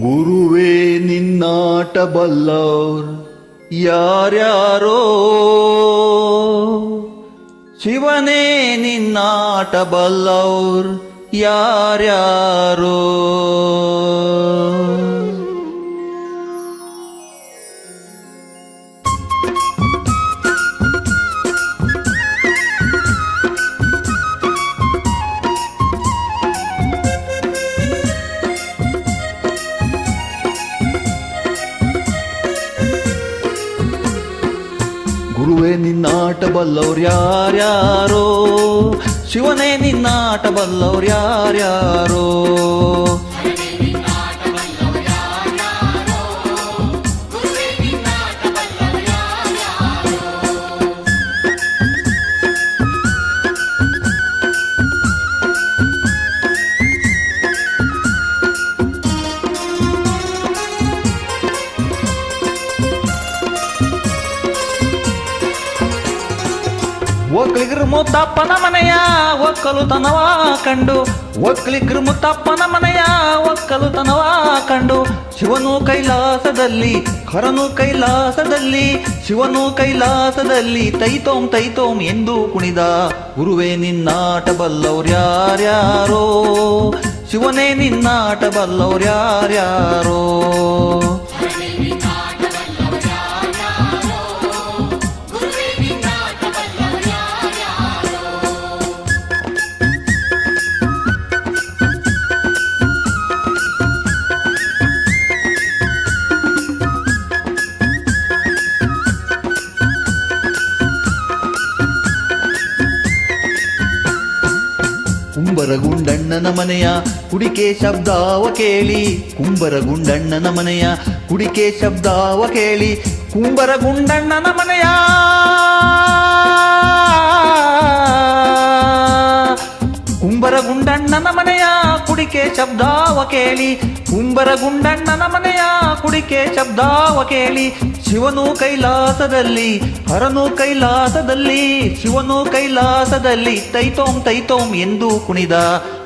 ಗುರುವೇ ನಿನ್ನಾಟ ಬಲ್ಲೋರ್ ಯಾರ್ಯಾರೋ, ಶಿವನೇ ನಿನ್ನಾಟ ಬಲ್ಲೋರ್ ಯಾರ್ಯಾರೋ. ಗುರುವೇ ನಿನ್ನಾಟ ಬಲ್ಲವ್ರು ಯಾರ್ಯಾರೋ, ಶಿವನೇ ನಿನ್ನಾಟ ಬಲ್ಲವ್ರು ಯಾರ್ಯಾರೋ. ಒಕ್ಕಲಿಗರು ಮುತ್ತಪ್ಪನ ಮನೆಯ ಒಕ್ಕಲುತನವ ಕಂಡು, ಒಕ್ಕಲಿಗರು ಮುತ್ತಪ್ಪನ ಮನೆಯ ಒಕ್ಕಲುತನವ ಕಂಡು, ಶಿವನು ಕೈಲಾಸದಲ್ಲಿ ಹರನು ಕೈಲಾಸದಲ್ಲಿ, ಶಿವನು ಕೈಲಾಸದಲ್ಲಿ ತೈತೋಂ ತೈತೋಂ ಎಂದು ಕುಣಿದ. ಗುರುವೇ ನಿನ್ನಾಟ ಬಲ್ಲವ್ರು ಯಾರ್ಯಾರೋ, ಶಿವನೇ ನಿನ್ನಾಟ ಬಲ್ಲವ್ರು ಯಾರ್ಯಾರೋ. ಕುಂಬರಗುಂಡಣ್ಣನ ಮನೆಯ ಕುಡಿಕೆ ಶಬ್ದಾವ ಕೇಳಿ, ಕುಂಬರಗುಂಡಣ್ಣನ ಮನೆಯ ಕುಡಿಕೆ ಶಬ್ದಾವ ಕೇಳಿ, ಕುಂಬರಗುಂಡಣ್ಣನ ಮನೆಯ ಕುಂಬರಗುಂಡಣ್ಣನ ಮನೆಯ ಕುಡಿಕೆ ಶಬ್ದಾವ ಕೇಳಿ, ಕುಂಬರಗುಂಡಣ್ಣನ ಮನೆಯ ಕುಡಿಕೆ ಶಬ್ದಾವ ಕೇಳಿ, ಶಿವನು ಕೈಲಾಸದಲ್ಲಿ ಹರನು ಕೈಲಾಸದಲ್ಲಿ, ಶಿವನು ಕೈಲಾಸದಲ್ಲಿ ತೈತೋಂ ತೈತೋಂ ಎಂದು ಕುಣಿದ.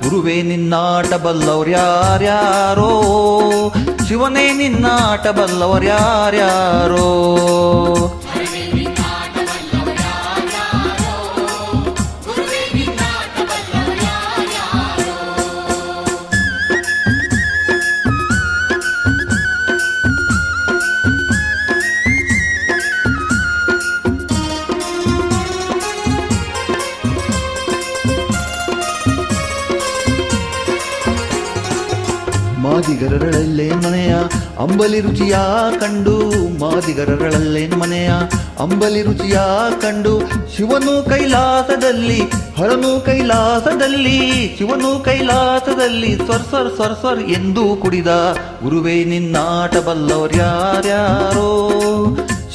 ಗುರುವೇ ನಿನ್ನಾಟ ಬಲ್ಲವ್ರು ಯಾರ್ಯಾರೋ, ಶಿವನೇ ನಿನ್ನಾಟ ಬಲ್ಲವ್ರು ಯಾರ್ಯಾರೋ. ಮಾದಿಗರರಳಲ್ಲೇ ಮನೆಯ ಅಂಬಲಿ ರುಚಿಯ ಕಂಡು, ಮಾದಿಗರರಳಲ್ಲೇ ಮನೆಯ ಅಂಬಲಿ ರುಚಿಯ ಕಂಡು, ಶಿವನು ಕೈಲಾಸದಲ್ಲಿ ಹರನು ಕೈಲಾಸದಲ್ಲಿ, ಶಿವನು ಕೈಲಾಸದಲ್ಲಿ ಸ್ವರ್ ಸ್ವರ್ ಸ್ವರ್ ಸ್ವರ್ ಎಂದು ಕುಡಿದ. ಗುರುವೇ ನಿನ್ನಾಟ ಬಲ್ಲವ್ರು ಯಾರ್ಯಾರೋ,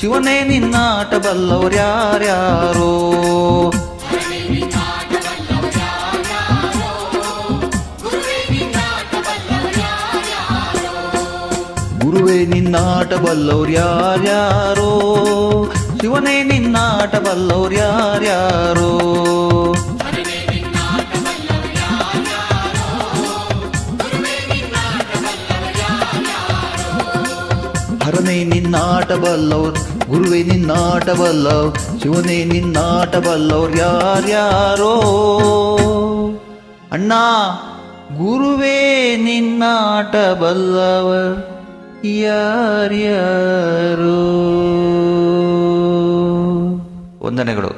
ಶಿವನೇ ನಿನ್ನಾಟ ಬಲ್ಲವ್ರು ಯಾರ್ಯಾರೋ. ಗುರುವೇ ನಿನ್ನಾಟ ಬಲ್ಲವ್ರು ಯಾರ್ಯಾರೋ, ಶಿವನೇ ನಿನ್ನಾಟ ಬಲ್ಲವ್ರು ಯಾರ್ಯಾರೋ. ಹರನೇ ನಿನ್ನಾಟ ಬಲ್ಲವ್ರು, ಗುರುವೇ ನಿನ್ನಾಟ ಬಲ್ಲವ್, ಶಿವನೇ ನಿನ್ನಾಟ ಬಲ್ಲವ್ರು ಯಾರ್ಯಾರೋ. ಅಣ್ಣ ಗುರುವೇ ನಿನ್ನಾಟ ಬಲ್ಲವರ್ ಯಾರ್ಯಾರೋ. ವಂದನೆಗಳು.